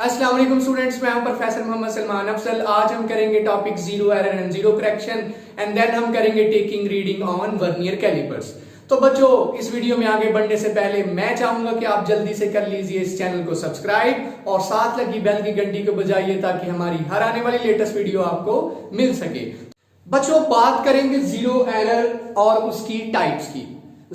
अस्सलाम वालेकुम स्टूडेंट्स, मैं हूं प्रोफेसर मोहम्मद सलमान अफजल। आज हम करेंगे topic zero error and zero correction and then हम करेंगे taking reading on vernier calipers. तो बच्चों, इस वीडियो में आगे बढ़ने से पहले मैं चाहूंगा कि आप जल्दी से कर लीजिए इस चैनल को सब्सक्राइब और साथ लगी बेल की घंटी को बजाइए ताकि हमारी हर आने वाली लेटेस्ट वीडियो आपको मिल सके। बच्चों, बात करेंगे जीरो एरर और उसकी टाइप्स की।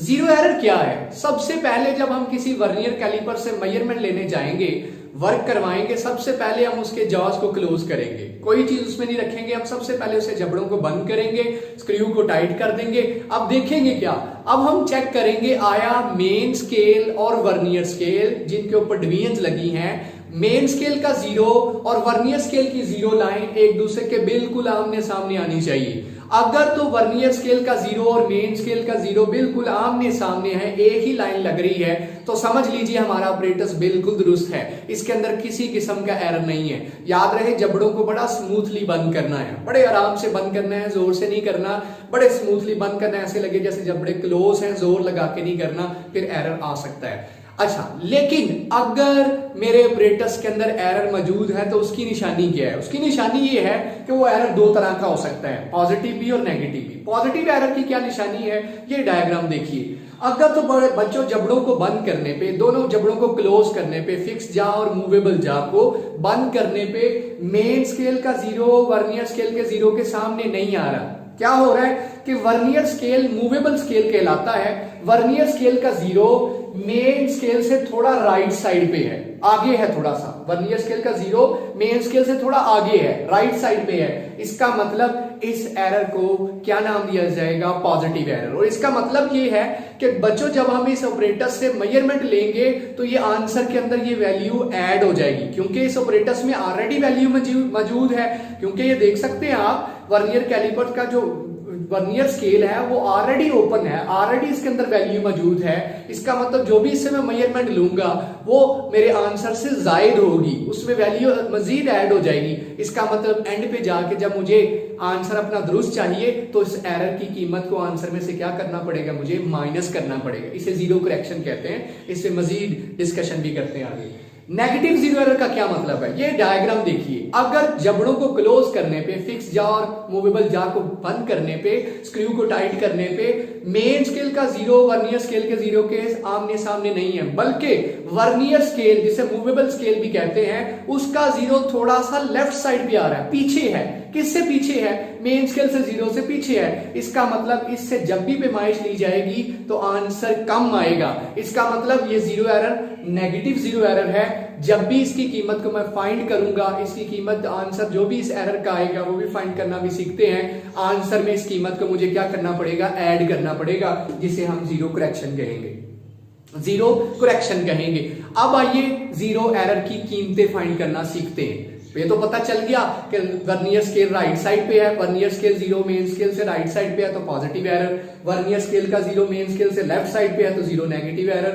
जीरो एरर क्या है? सबसे पहले जब हम किसी वर्नियर कैलिपर से मेजरमेंट लेने जाएंगे, वर्क करवाएंगे, सबसे पहले हम उसके जॉज को क्लोज करेंगे, कोई चीज उसमें नहीं रखेंगे। हम सबसे पहले उसे जबड़ों को बंद करेंगे, स्क्रू को टाइट कर देंगे। अब देखेंगे क्या, अब हम चेक करेंगे आया मेन स्केल और वर्नियर स्केल जिनके ऊपर डिवीजन लगी हैं, मेन स्केल का जीरो और वर्नियर स्केल की जीरो लाइन एक दूसरे के बिल्कुल आमने सामने आनी चाहिए। अगर तो वर्नियर स्केल का जीरो और मेन स्केल का जीरो बिल्कुल आमने सामने है, एक ही लाइन लग रही है, तो समझ लीजिए हमारा ऑपरेटर्स बिल्कुल दुरुस्त है, इसके अंदर किसी किस्म का एरर नहीं है। याद रहे, जबड़ों को बड़ा स्मूथली बंद करना है, बड़े आराम से बंद करना है, जोर से नहीं करना, बड़े स्मूथली बंद करना है, ऐसे लगे जैसे जबड़े क्लोज हैं, जोर लगा के नहीं करना, फिर एरर आ सकता है। अच्छा, लेकिन अगर मेरे ऑपरेटर्स के अंदर एरर मौजूद है तो उसकी निशानी क्या है? उसकी निशानी ये है कि वो एरर दो तरह का हो सकता है, पॉजिटिव भी और नेगेटिव भी। पॉजिटिव एरर की क्या निशानी है, ये डायग्राम देखिए। अगर तो बड़े बच्चों जबड़ों को बंद करने पे, दोनों जबड़ों को क्लोज करने पे, फिक्स जा और मूवेबल जा को बंद करने पे मेन स्केल का जीरो वर्नियर स्केल के जीरो के सामने नहीं आ रहा, क्या हो रहा है कि वर्नियर स्केल मूवेबल स्केल कहलाता है। वर्नियर स्केल का जीरो मेन स्केल से थोड़ा राइट साइड पे है, आगे है थोड़ा सा। वर्नियर स्केल का जीरो मेन स्केल से थोड़ा आगे है, राइट साइड पे है। इसका मतलब इस एरर को क्या नाम दिया जाएगा? Positive error. और इसका मतलब ये है कि बच्चों, जब हम इस ऑपरेटर से मेजरमेंट लेंगे तो ये आंसर के अंदर ये वैल्यू ऐड हो जाएगी, क्योंकि इस ऑपरेटर्स में ऑलरेडी वैल्यू मौजूद है। क्योंकि ये देख सकते हैं आप, वर्नियर कैलिपर का जो वर्नियर स्केल है वो ऑलरेडी ओपन है, ऑलरेडी इसके अंदर वैल्यू मौजूद है। इसका मतलब जो भी इससे मैं मेजरमेंट लूंगा वो मेरे आंसर से जायद होगी, उसमें वैल्यू मजीद ऐड हो जाएगी। इसका मतलब एंड पे जाके जब मुझे आंसर अपना दुरुस्त चाहिए तो इस एरर की कीमत को आंसर में से क्या करना पड़ेगा? मुझे माइनस करना पड़ेगा। इसे जीरो करेक्शन कहते हैं। इससे मजीद डिस्कशन भी करते हैं आगे। नेगेटिव जीरो एरर का क्या मतलब है? ये डायग्राम देखिए। अगर जबड़ों को क्लोज करने पे, फिक्स जा और मूवेबल जा को बंद करने पे, स्क्रू को टाइट करने पे मेन स्केल का जीरो वर्नियर स्केल के जीरो के आमने सामने नहीं है, बल्कि वर्नियर स्केल जिसे मूवेबल स्केल भी कहते हैं, उसका जीरो थोड़ा सा लेफ्ट साइड पे आ रहा है, पीछे है। किससे पीछे है? मेन स्केल से जीरो से पीछे है। इसका मतलब इससे जब भी पैमाइश ली जाएगी तो आंसर कम आएगा। इसका मतलब ये zero error negative zero error है। जब भी इसकी कीमत को मैं फाइंड करूंगा, इसकी कीमत आंसर जो भी इस एरर का आएगा वो भी फाइंड करना भी सीखते हैं। आंसर में इस कीमत को मुझे क्या करना पड़ेगा? ऐड करना पड़ेगा, जिसे हम जीरो करेक्शन कहेंगे। जीरो करेक्शन कहेंगे। अब आइए जीरो एरर की कीमतें फाइंड करना सीखते हैं। ये तो पता चल गया कि वर्नियर स्केल राइट साइड पे है, vernier scale zero main scale से राइट साइड पे है तो पॉजिटिव एरर, वर्नियर स्केल का जीरो मेन स्केल से लेफ्ट साइड पे है तो zero negative error,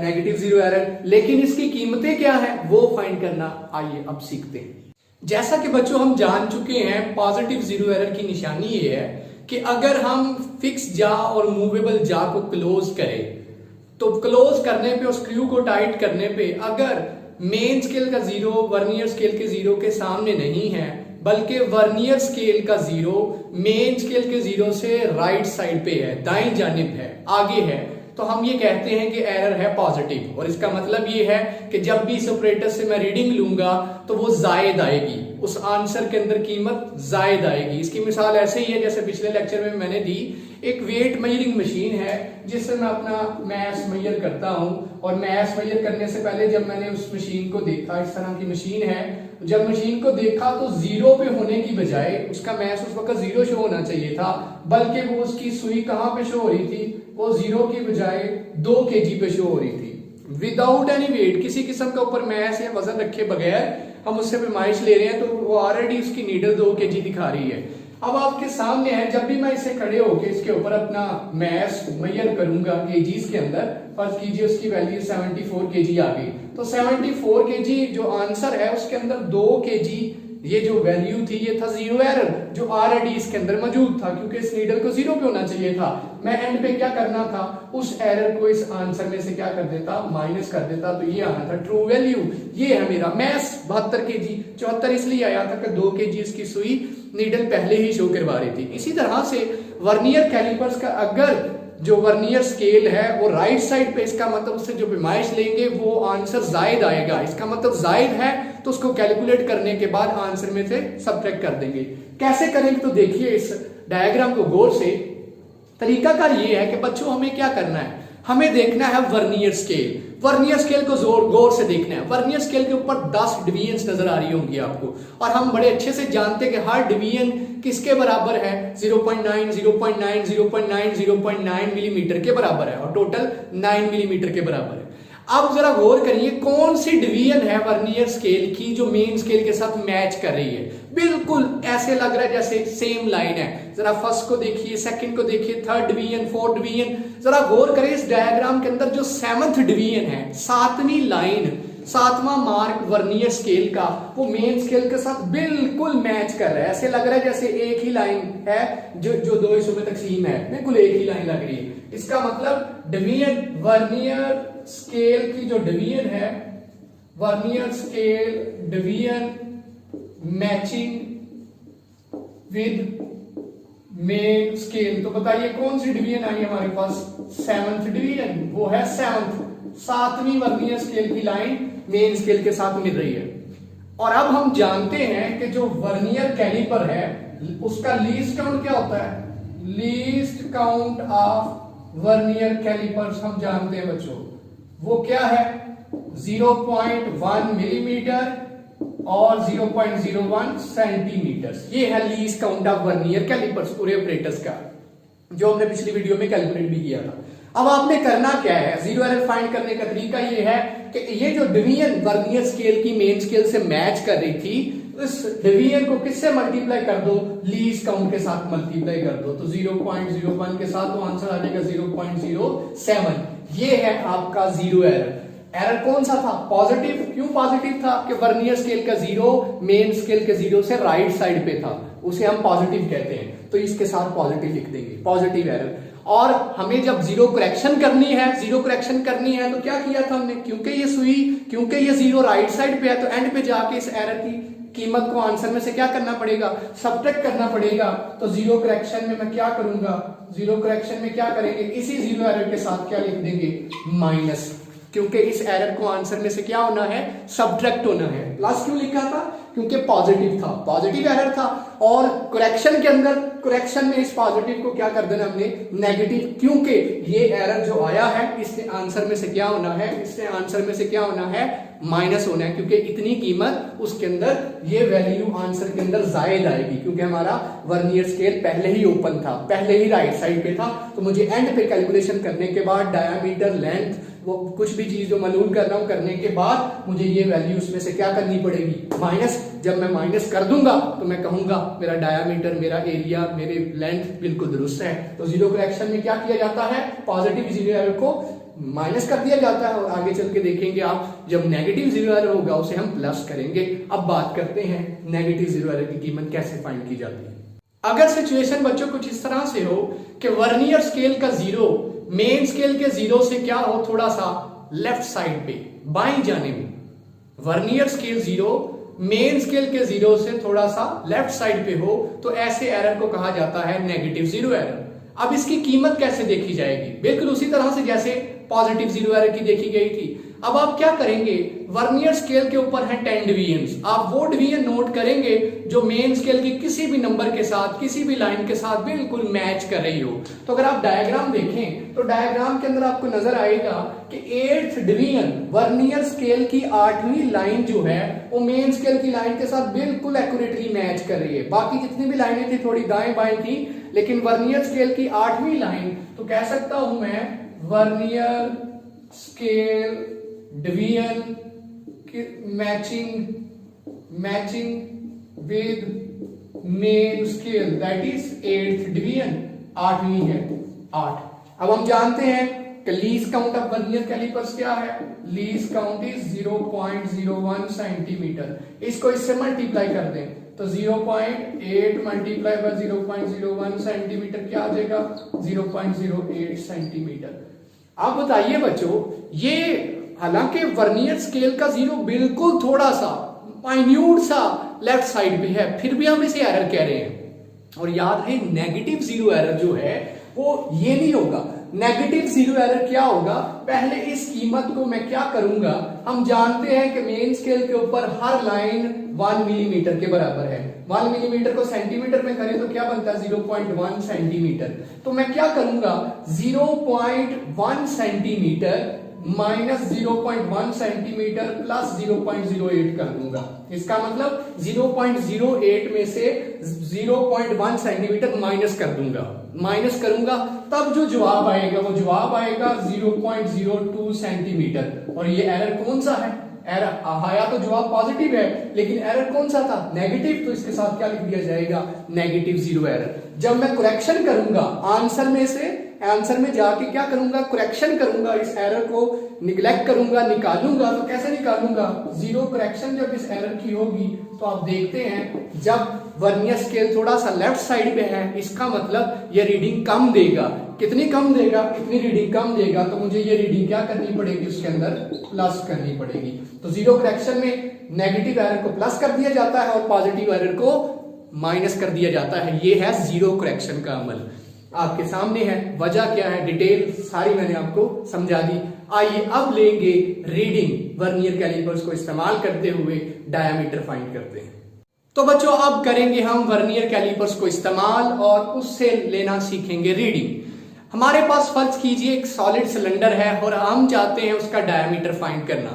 negative zero error. लेकिन इसकी कीमतें क्या है वो फाइंड करना आइए अब सीखते हैं। जैसा कि बच्चों हम जान चुके हैं, पॉजिटिव जीरो एरर की निशानी ये है कि अगर हम फिक्स जा और मूवेबल जा को क्लोज करें तो क्लोज करने पे और स्क्रू को टाइट करने पे अगर मेन स्केल का जीरो वर्नियर स्केल के जीरो के सामने नहीं है, बल्कि वर्नियर स्केल का जीरो मेन स्केल के जीरो से राइट साइड पे है, दाईं जानिब है, आगे है, तो हम ये कहते हैं कि एरर है पॉजिटिव। और इसका मतलब ये है कि जब भी इस ऑपरेटर से मैं रीडिंग लूंगा तो वो जायद आएगी, उस आंसर के अंदर कीमत जायद आएगी। इसकी मिसाल ऐसे ही है जैसे पिछले लेक्चर में मैंने दी। एक वेट मेजरिंग मशीन है जिससे मैं अपना मैस मेजर करता हूं, और मैस मेजर करने से पहले जब मैंने उस मशीन को देखा, इस तरह की मशीन है, जब मशीन को देखा तो जीरो पे होने की बजाय उसका मैस उस वक्त जीरो शो होना चाहिए था, बल्कि वो उसकी सुई कहां पे शो हो रही थी? वो जीरो की बजाय 2 kg पे शो हो रही थी, विदाउट एनी वेट, किसी किस्म का ऊपर मैस या वजन रखे बगैर हम उससे पैमाइश ले रहे हैं, तो वो ऑलरेडी उसकी नीडल 2 kg दिखा रही है। अब आपके सामने है, जब भी मैं इसे खड़े होकर इसके ऊपर अपना मैस मेजर करूंगा केजीज के अंदर, फर्ज कीजिए उसकी वैल्यू 74 kg आ गई, तो 74 kg जो आंसर है उसके अंदर 2 kg ये जो वैल्यू थी ये था जीरो एरर, जो ऑलरेडी इसके अंदर मौजूद था, क्योंकि इस नीडल को जीरो पे होना चाहिए था। मैं एंड पे क्या करना था, उस एरर को इस आंसर में से क्या कर देता, माइनस कर देता, तो ये आना था ट्रू वैल्यू। ये है मेरा मैथ्स 72 kg, 74 इसलिए आया था कि 2 kg इसकी सुई नीडल पहले ही शो करवा रही थी। इसी तरह से वर्नियर कैलिपर्स का अगर जो वर्नियर स्केल है वो राइट साइड पे, इसका मतलब उससे जो पैमाइश लेंगे वो आंसर जायद आएगा। इसका मतलब जायद है तो उसको कैलकुलेट करने के बाद आंसर में से सब्ट्रैक्ट कर देंगे। कैसे करेंगे तो देखिए इस डायग्राम को गौर से। तरीकाकार ये है कि बच्चों हमें क्या करना है, हमें देखना है वर्नियर स्केल। वर्नियर स्केल को गौर से देखना है। वर्नियर स्केल के ऊपर 10 डिवीजन नजर आ रही होंगी आपको, और हम बड़े अच्छे से जानते हैं कि हर डिवीजन किसके बराबर है, 0.9, 0.9, 0.9, 0.9 मिलीमीटर के बराबर है, और टोटल 9 मिलीमीटर के बराबर है। अब जरा गौर करिए कौन सी डिवीजन है वर्नियर स्केल की जो मेन स्केल के साथ मैच कर रही है। बिल्कुल ऐसे लग रहा है जैसे सेम लाइन है। जरा फर्स्ट को देखिए, सेकंड को देखिए, थर्ड डिवीजन, फोर्थ डिवीजन। जरा गौर करिए इस डायग्राम के अंदर जो 7th डिवीजन है, 7वीं लाइन, 7वां मार्क वर्नियर स्केल का, वो मेन स्केल के साथ बिल्कुल मैच कर रहा है। ऐसे लग रहा है जैसे एक ही लाइन है जो 2 हिस्सों में तकसीम है, बिल्कुल एक ही लाइन लग रही है। इसका मतलब डिवीजन वर्नियर स्केल की जो डिवीजन है, vernier scale division matching with main scale. तो बताइए कौन सी डिवीजन आई हमारे पास, 7th डिवीजन, वो है 7वीं वर्नियर स्केल की लाइन मेन स्केल के साथ मिल रही है। और अब हम जानते हैं कि जो वर्नियर कैलिपर है उसका लीस्ट काउंट क्या होता है, least count of vernier calipers हम जानते हैं बच्चों, वो क्या है 0.1 मिलीमीटर और 0.01 सेंटीमीटर। ये है least count of vernier calipers पूरे ऑपरेटर्स का, जो हमने पिछली वीडियो में कैलकुलेट भी किया था। अब आपने करना क्या है, जीरो एरर फाइंड करने का तरीका ये है कि ये जो डिवीजन वर्नियर स्केल की मेन स्केल से मैच कर रही थी, इस डिवीजन को किससे मल्टीप्लाई कर दो, लीस्ट काउंट के साथ मल्टीप्लाई कर दो, तो 0.01 के साथ तो आंसर आ जाएगा 0.07। ये है आपका जीरो एरर। एरर कौन सा था, पॉजिटिव। क्यों पॉजिटिव था, कि वर्नियर स्केल का 0 मेन स्केल के 0 से राइट साइड पे था, उसे हम पॉजिटिव कहते हैं, तो इसके साथ पॉजिटिव लिख देंगे, पॉजिटिव एरर। और हमें जब जीरो करेक्शन करनी है तो क्या किया था हमने, क्योंकि ये 0 राइट साइड पे है, तो एंड पे जाके इस एरर की कीमत को आंसर में से क्या करना पड़ेगा, सब्ट्रैक्ट करना पड़ेगा। तो जीरो करेक्शन में मैं क्या करूंगा, जीरो करेक्शन में क्या करेंगे, इसी जीरो एरर के साथ क्या लिख देंगे, माइनस, क्योंकि इस एरर को आंसर में से क्या होना है, सब्ट्रैक्ट होना है। प्लस क्यों लिखा था, क्योंकि पॉजिटिव था, पॉजिटिव एरर था। और करेक्शन के अंदर, करेक्शन में इस पॉजिटिव को क्या कर देना हमने, नेगेटिव, क्योंकि ये एरर जो आया है इससे आंसर में से क्या होना है, इससे आंसर में से क्या होना है, माइनस होना है, क्योंकि इतनी कीमत उसके अंदर, ये वैल्यू आंसर के अंदर जायद आएगी, क्योंकि हमारा वर्नियर स्केल पहले ही ओपन था, पहले ही राइट साइड पे था। तो मुझे एंड पे कैलकुलेशन करने के बाद डायामीटर, लेंथ, वो कुछ भी चीज जो मालूम कर रहा हूं करने के बाद मुझे ये वैल्यू उसमें से क्या करनी पड़ेगी, माइनस। जब मैं माइनस कर दूंगा तो मैं कहूंगा मेरा डायामीटर, मेरा एरिया, मेरे लेंथ बिल्कुल दुरुस्त है। तो जीरो करेक्शन में क्या किया जाता है, पॉजिटिव जीरो एरर को माइनस कर दिया जाता है, और आगे चल के देखेंगे आप जब नेगेटिव जीरो एरर होगा उसे हम प्लस करेंगे। अब बात करते हैं नेगेटिव जीरो एरर की कीमत कैसे फाइंड की जाती है। अगर सिचुएशन बच्चों कुछ इस तरह से हो कि वर्नियर स्केल का 0 मेन स्केल के 0 से क्या हो, थोड़ा सा लेफ्ट साइड पे बाईं जानिब, वर्नियर स्केल 0 मेन स्केल के 0 से थोड़ा सा लेफ्ट साइड पे हो, तो ऐसे एरर को कहा जाता है नेगेटिव जीरो एरर। अब इसकी कीमत कैसे देखी जाएगी, बिल्कुल उसी तरह से जैसे पॉजिटिव जीरो एरर की देखी गई थी। अब आप क्या करेंगे, वर्नियर स्केल के ऊपर है 10 डिवीजन्स, आप वो डिवीजन नोट करेंगे जो मेन स्केल की किसी भी नंबर के साथ, किसी भी लाइन के साथ बिल्कुल मैच कर रही हो। तो अगर आप डायग्राम देखें तो डायग्राम के अंदर आपको नजर आएगा कि 8th डिवीजन वर्नियर स्केल की 8वीं लाइन जो है वो मेन स्केल की लाइन के साथ बिल्कुल एक्यूरेटली मैच कर रही है। बाकी जितनी भी लाइनें थी थोड़ी दाएं बाएं थी, लेकिन वर्नियर स्केल की 8वीं लाइन, तो कह सकता हूं मैं vernier scale division matching with main scale, that is 8th division, 8वीं है 8। अब हम जानते हैं कि least count of vernier callipers क्या है, लीस्ट काउंट इज 0.01 सेंटीमीटर। इसको इससे मल्टीप्लाई कर दें तो 0.8 मल्टीप्लाई बाय 0.01 सेंटीमीटर क्या आ जाएगा, 0.08 सेंटीमीटर। अब बताइए बच्चों, ये हालांकि वर्नियर स्केल का जीरो बिल्कुल थोड़ा सा माइन्यूट सा लेफ्ट साइड पे है, फिर भी हम इसे एरर कह रहे हैं। और याद है नेगेटिव जीरो एरर जो है वो ये नहीं होगा। नेगेटिव जीरो एरर क्या होगा, पहले इस कीमत को मैं क्या करूंगा, हम जानते हैं कि मेन स्केल के ऊपर हर लाइन 1 मिलीमीटर के बराबर है। 1 मिलीमीटर को सेंटीमीटर में करें तो क्या बनता है 0.1 सेंटीमीटर। तो मैं क्या करूंगा 0.1 सेंटीमीटर माइनस 0.1 सेंटीमीटर प्लस 0.08 कर दूंगा। इसका मतलब 0.08 में से 0.1 सेंटीमीटर माइनस कर दूंगा, माइनस करूंगा तब जो जवाब आएगा वो जवाब आएगा 0.02 सेंटीमीटर। और ये एरर कौन सा है, एरर आया तो जवाब पॉजिटिव है, लेकिन एरर कौन सा था, नेगेटिव। तो इसके साथ क्या लिख दिया जाएगा, नेगेटिव जीरो एरर। जब मैं करेक्शन करूंगा आंसर में से, आंसर में जाके क्या करूंगा, करेक्शन करूंगा, इस एरर को निगलेक्ट करूंगा, निकालूंगा। तो कैसे निकालूंगा, जीरो करेक्शन जब इस एरर की होगी तो आप देखते हैं जब वर्नियर स्केल थोड़ा सा लेफ्ट साइड पे है, इसका मतलब ये रीडिंग कम देगा। कितनी कम देगा, इतनी रीडिंग कम देगा, तो मुझे ये रीडिंग क्या करनी पड़ेगी, उसके अंदर प्लस करनी पड़ेगी। तो जीरो करेक्शन में नेगेटिव एरर को प्लस कर दिया जाता है और पॉजिटिव एरर को माइनस कर दिया जाता है। ये है जीरो करेक्शन का अमल। आपके सामने है, वजह क्या है, डिटेल सारी मैंने आपको समझा दी। आइए अब लेंगे रीडिंग वर्नियर कैलिपर्स को इस्तेमाल करते हुए डायामीटर फाइंड करते हैं। तो बच्चों अब करेंगे हम वर्नियर कैलिपर्स को इस्तेमाल और उससे लेना सीखेंगे रीडिंग। हमारे पास फर्ज कीजिए एक सॉलिड सिलेंडर है और हम चाहते हैं उसका डायामीटर फाइंड करना।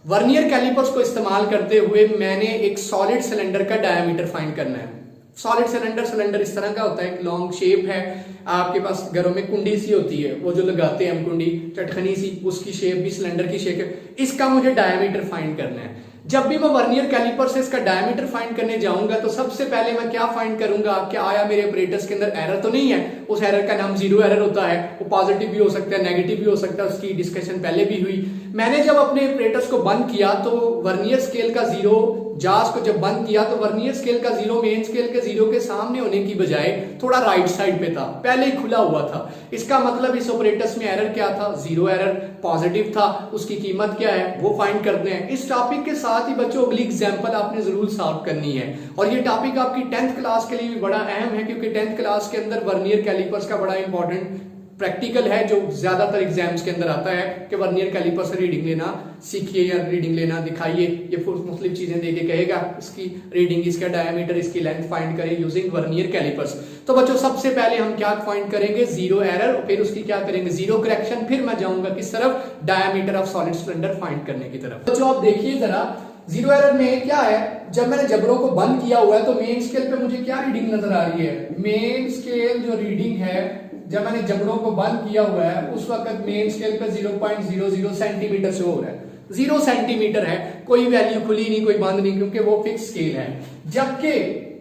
वर्नियर कैलिपर्स को इस्तेमाल करते हुए मैंने एक सॉलिड सिलेंडर का डायामीटर फाइंड करना है। सॉलिड सिलेंडर इस तरह का होता है, एक लॉन्ग शेप है, आपके पास घरों में कुंडी सी होती है, वो जो लगाते हैं हम कुंडी चटखनी सी, उसकी शेप भी सिलेंडर की शेप है। इसका मुझे डायामीटर फाइंड करना है। जब भी मैं वर्नियर कैलिपर से इसका डायमीटर फाइंड करने जाऊंगा तो सबसे पहले मैं क्या फाइंड करूंगा, क्या आया मेरे ऑपरेटर्स के अंदर एरर तो नहीं है। उस एरर का नाम जीरो एरर होता है, वो पॉजिटिव भी हो सकता है, नेगेटिव भी हो सकता है, उसकी डिस्कशन पहले भी हुई। मैंने जब अपने ऑपरेटर्स को बंद किया तो वर्नियर स्केल का जीरो, जास को जब बंद किया तो वर्नियर स्केल का जीरो मेन स्केल के जीरो के सामने होने की बजाय थोड़ा राइट साइड पे था, पहले ही खुला हुआ था। इसका मतलब इस ऑपरेटर्स में एरर क्या था, जीरो एरर, पॉजिटिव था। उसकी कीमत क्या है वो फाइंड करते हैं। इस टॉपिक के साथ ही बच्चों अगली एग्जांपल आपने जरूर सॉल्व करनी है। और ये टॉपिक आपकी 10th क्लास के लिए भी बड़ा अहम है, क्योंकि 10th क्लास के अंदर वर्नियर कैलिपर्स का बड़ा इंपॉर्टेंट प्रैक्टिकल है जो ज्यादातर एग्जाम्स के अंदर आता है कि वर्नियर कैलिपर से रीडिंग लेना सीखिए या रीडिंग लेना दिखाइए। ये मुख्तलिफ चीजें देके कहेगा, इसकी रीडिंग, इसका डायमीटर, इसकी लेंथ फाइंड करें यूजिंग वर्नियर कैलिपर्स। तो बच्चों सबसे पहले हम क्या फाइंड करेंगे, जीरो एरर, फिर उसकी क्या करेंगे, जीरो करेक्शन, फिर मैं जाऊंगा किस तरफ, diameter of solid cylinder find करने की तरफ। बच्चों आप देखिए जरा, जीरो एरर में क्या है, जब मैंने जबड़ों को बंद किया हुआ है तो मेन स्केल पे मुझे क्या रीडिंग नजर आ रही है, मेन स्केल जो रीडिंग है जब मैंने जबड़ों को बंद किया हुआ है उस वक्त मेन स्केल पे 0.00 सेंटीमीटर से हो रहा है, 0 सेंटीमीटर है, कोई वैल्यू खुली नहीं, कोई बंद नहीं, क्योंकि वो फिक्स स्केल है। जबकि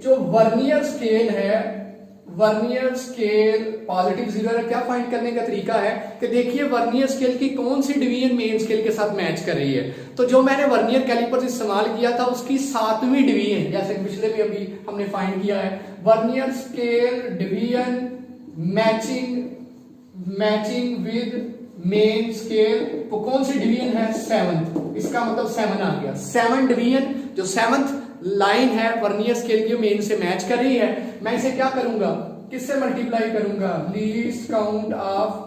जो वर्नियर स्केल है, vernier scale positive zero error क्या फाइंड करने का तरीका है कि देखिए वर्नियर स्केल की कौन सी डिवीजन मेन स्केल के साथ मैच कर रही है। तो जो मैंने वर्नियर कैलिपर्स इस्तेमाल किया था उसकी 7वीं डिवीजन, जैसे पिछले भी अभी हमने फाइंड किया है, vernier scale division matching with main scale, वो कौन सी डिवीजन है, 7th। इसका मतलब 7 आ गया, 7 डिवीजन, जो 7th लाइन है वर्नियर स्केल की मेन से मैच कर रही है। मैं इसे क्या करूंगा, किससे मल्टीप्लाई करूंगा, least count of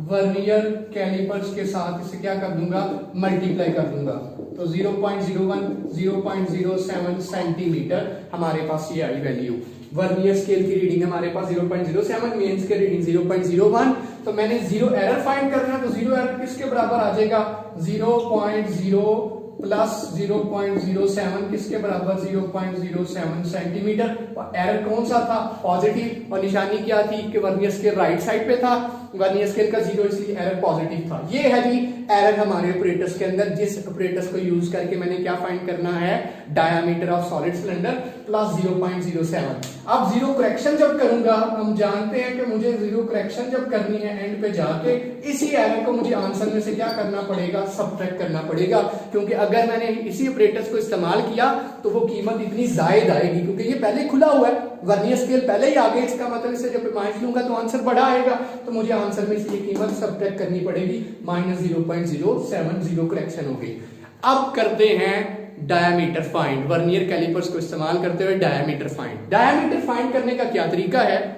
vernier calipers के साथ इसे क्या कर दूंगा, मल्टीप्लाई कर दूंगा। तो 0.01 0.07 सेंटीमीटर हमारे पास ये आई वैल्यू। वर्नियर स्केल की रीडिंग हमारे पास 0.07, मेन स्केल रीडिंग 0.01। तो मैंने जीरो एरर फाइंड करना है, तो जीरो एरर किसके बराबर आ जाएगा, 0.0 प्लस 0.07 किसके बराबर, 0.07 सेंटीमीटर। और एरर कौन सा था, पॉजिटिव, और निशानी क्या थी कि वर्नियर स्केल राइट साइड पे था, वर्नियर स्केल का जीरो, इसलिए एरर पॉजिटिव था। ये है जी एरर हमारे ऑपरेटर्स के अंदर, जिस ऑपरेटर्स को यूज करके मैंने क्या फाइंड करना है, diameter of solid cylinder plus 0.07। अब जीरो करेक्शन जब करूंगा, हम जानते हैं कि मुझे जीरो करेक्शन जब करनी है एंड पे जाके, इसी एरर को मुझे आंसर में से क्या करना पड़ेगा, सबट्रैक्ट करना पड़ेगा, क्योंकि अगर मैंने इसी ऑपरेटर्स को इस्तेमाल किया तो वो कीमत इतनी जायद आएगी, क्योंकि ये पहले खुला हुआ है, वर्नियर स्केल पहले ही आगे, इसका मतलब इसे जब माइनस लूंगा तो आंसर बड़ा आएगा, तो मुझे आंसर में से ये कीमत सबट्रैक्ट करनी पड़ेगी, -0.07, जीरो करेक्शन हो गई। अब करते हैं डायामीटर फाइंड, वर्नियर कैलिपर्स को इस्तेमाल करते हुए डायामीटर फाइंड। डायामीटर फाइंड करने का क्या तरीका है,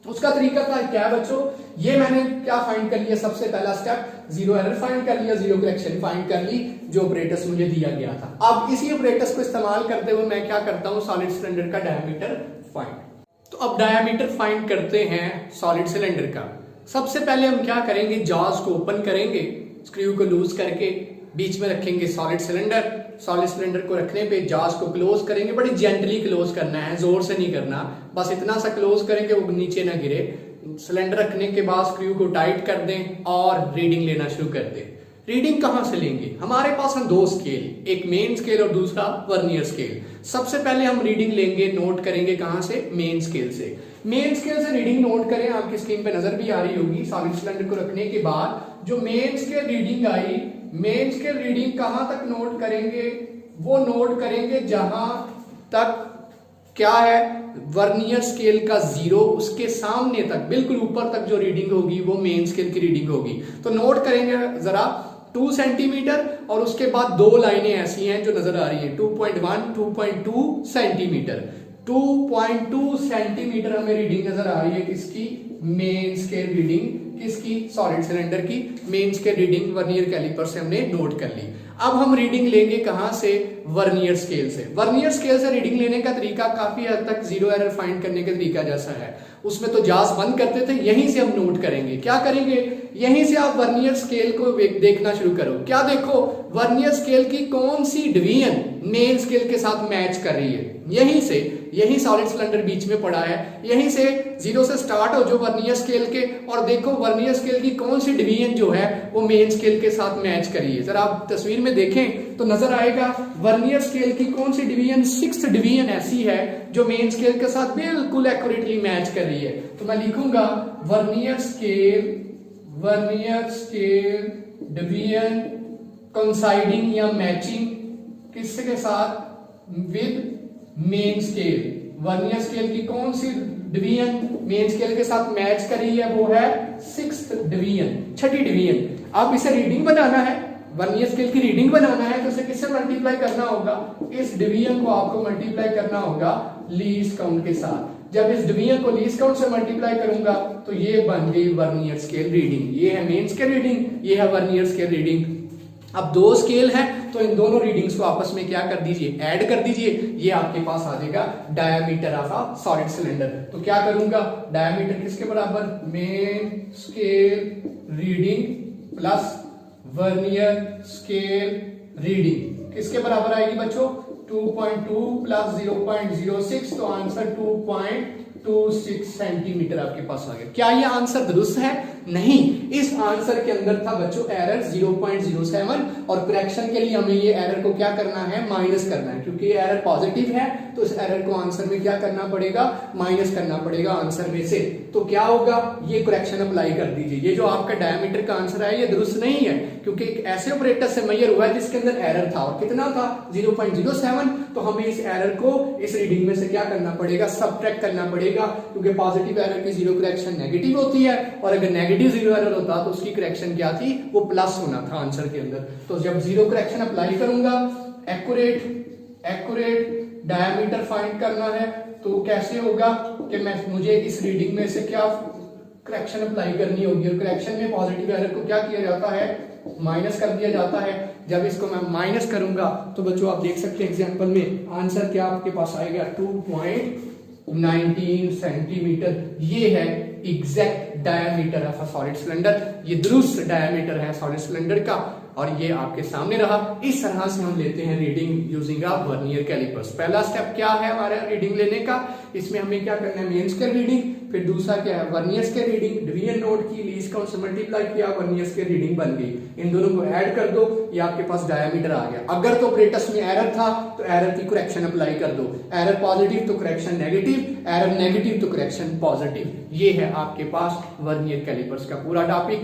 उसका तरीका था क्या बच्चों, ये मैंने क्या फाइंड कर लिया, सबसे पहला स्टेप जीरो एरर फाइंड कर लिया, जीरो करेक्शन फाइंड कर ली, जो ऑपरेटर्स मुझे दिया गया था। अब इसी ऑपरेटर्स को इस्तेमाल करते हुए मैं क्या करता हूं, सॉलिड सिलेंडर का डायामीटर फाइंड। तो अब डायामीटर फाइंड करते हैं सॉलिड सिलेंडर का। सबसे पहले हम क्या करेंगे, जॉज को ओपन करेंगे, स्क्रू को लूज करके बीच में रखेंगे सॉलिड सिलेंडर, सॉलिड सिलेंडर को रखने पे जॉज को क्लोज करेंगे, बड़ी जेंटली क्लोज करना है, जोर से नहीं करना, बस इतना सा क्लोज करेंगे वो नीचे ना गिरे। सिलेंडर रखने के बाद स्क्रू को टाइट कर दें और रीडिंग लेना शुरू कर दें। रीडिंग कहां से लेंगे, हमारे पास है दो स्केल, एक मेन स्केल और दूसरा वर्नियर स्केल। सबसे पहले हम रीडिंग लेंगे, नोट करेंगे कहां से, मेन स्केल से। मेन स्केल से रीडिंग नोट करें, आपकी स्क्रीन पे नजर भी आ रही होगी। सॉलिड सिलेंडर को रखने के बाद जो main scale reading I, main scale reading कहां तक नोट करेंगे, वो नोट करेंगे जहां तक क्या है, वर्नियर स्केल का जीरो, उसके सामने तक बिल्कुल ऊपर तक जो रीडिंग होगी वो मेन स्केल की रीडिंग होगी। तो नोट करेंगे जरा 2 सेंटीमीटर, और उसके बाद दो लाइनें ऐसी हैं जो नजर आ रही हैं, 2.1, 2.2 सेंटीमीटर, 2.2 सेंटीमीटर हमें रीडिंग नजर आ रही है किसकी, मेन स्केल रीडिंग, किसकी, सॉलिड सिलेंडर की main scale reading vernier caliper से हमने नोट कर ली। अब हम रीडिंग लेंगे कहां से, वर्नियर स्केल से। वर्नियर स्केल से रीडिंग लेने का तरीका काफी हद तक जीरो एरर फाइंड करने का तरीका जैसा है, उसमें तो जास बंद करते थे, यहीं से हम नोट करेंगे। क्या करेंगे, यहीं से आप वर्नियर स्केल को देखना शुरू करो। क्या देखो, वर्नियर स्केल की कौन सी डिवीजन मेन स्केल के साथ मैच कर रही है, यहीं से, यही सॉलिड सिलेंडर बीच में पड़ा है, यहीं से जीरो से स्टार्ट हो जो वर्नियर स्केल के, और देखो वर्नियर स्केल की कौन सी डिवीजन जो है वो मेन स्केल के साथ मैच कर रही है। जरा आप तस्वीर में देखें तो नजर आएगा वर्नियर स्केल की कौन सी डिवीजन, 6th डिवीजन ऐसी है जो मेन स्केल के साथ बिल्कुल एक्यूरेटली मैच कर रही है। तो मैं लिखूंगा वर्नियर स्केल डिवीजन कोइंसाइडिंग या मैचिंग किसके साथ, with main scale. Vernier scale की कौन सी डिवीजन मेन स्केल के साथ मैच कर रही है, वो है 6th डिवीजन, 6ठी डिवीजन। अब इसे रीडिंग बनाना है, वर्नियर स्केल की रीडिंग बनाना है, तो इसे किससे मल्टीप्लाई करना होगा, इस डिवीजन को आपको मल्टीप्लाई करना होगा लीस्ट काउंट के साथ। जब इस डिवीजन को लीस्ट काउंट से मल्टीप्लाई करूंगा तो ये बन गई वर्नियर स्केल रीडिंग। ये है मेन स्केल रीडिंग, ये है वर्नियर स्केल रीडिंग। अब दो स्केल है तो इन दोनों रीडिंग्स को आपस में क्या कर दीजिए, ऐड कर दीजिए, ये आपके पास आ जाएगा diameter of a solid cylinder. तो क्या करूंगा, डायामीटर किसके बराबर, main scale reading plus vernier scale reading किसके बराबर आएगी बच्चों, 2.2 प्लस 0.06, तो आंसर 2.26 सेंटीमीटर आपके पास आ गया। क्या ये आंसर दुरुस्त है, नहीं, इस आंसर के अंदर था बच्चों एरर 0.07, और करेक्शन के लिए हमें ये एरर को क्या करना है, माइनस करना है, क्योंकि ये एरर पॉजिटिव है तो इस एरर को आंसर में क्या करना पड़ेगा, माइनस करना पड़ेगा आंसर में से। तो क्या होगा, ये करेक्शन अप्लाई कर दीजिए। ये जो आपका डायमीटर का आंसर है ये दुरुस्त नहीं है, क्योंकि एक ऐसे ऑपरेटर से मेजर हुआ है जिसके अंदर एरर था, और कितना था, 0.07। तो हमें इस एरर को इस रीडिंग में से क्या करना पड़ेगा, सबट्रैक्ट करना पड़ेगा, क्योंकि पॉजिटिव एरर की जीरो करेक्शन नेगेटिव होती है, और अगर नेगेटिव जीरो एरर होता तो उसकी करेक्शन क्या थी, वो प्लस होना था आंसर के अंदर। तो जब जीरो करेक्शन अप्लाई करूंगा, एक्यूरेट डायमीटर फाइंड करना है, तो कैसे होगा कि मुझे इस रीडिंग में से क्या करेक्शन अप्लाई करनी होगी, और करेक्शन में पॉजिटिव एरर को क्या किया जाता है, माइनस कर दिया जाता है। जब इसको मैं माइनस करूंगा तो बच्चों आप देख सकते हैं एग्जांपल में आंसर क्या आपके पास आएगा, 2.19 सेंटीमीटर। ये है exact diameter of a solid cylinder, ये दुरुस्त डायमीटर है सॉलिड सिलेंडर का, और ये आपके सामने रहा। इस तरह से हम लेते हैं reading using a vernier calipers. पहला स्टेप क्या है हमारा रीडिंग लेने का, इसमें हमें क्या करना है, मेन स्केल रीडिंग, फिर दूसरा क्या है vernier scale reading, division note की, लीस्ट काउंट से मल्टीप्लाई किया, वर्नियर स्केल रीडिंग बन गई। इन दोनों को ऐड कर दो, ये आपके पास डायमीटर आ गया। अगर तो ऑपरेटर्स में एरर था तो एरर की करेक्शन अप्लाई कर दो, एरर पॉजिटिव तो करेक्शन नेगेटिव, एरर नेगेटिव तो करेक्शन पॉजिटिव। ये है आपके पास वर्नियर कैलिपर्स का पूरा टॉपिक।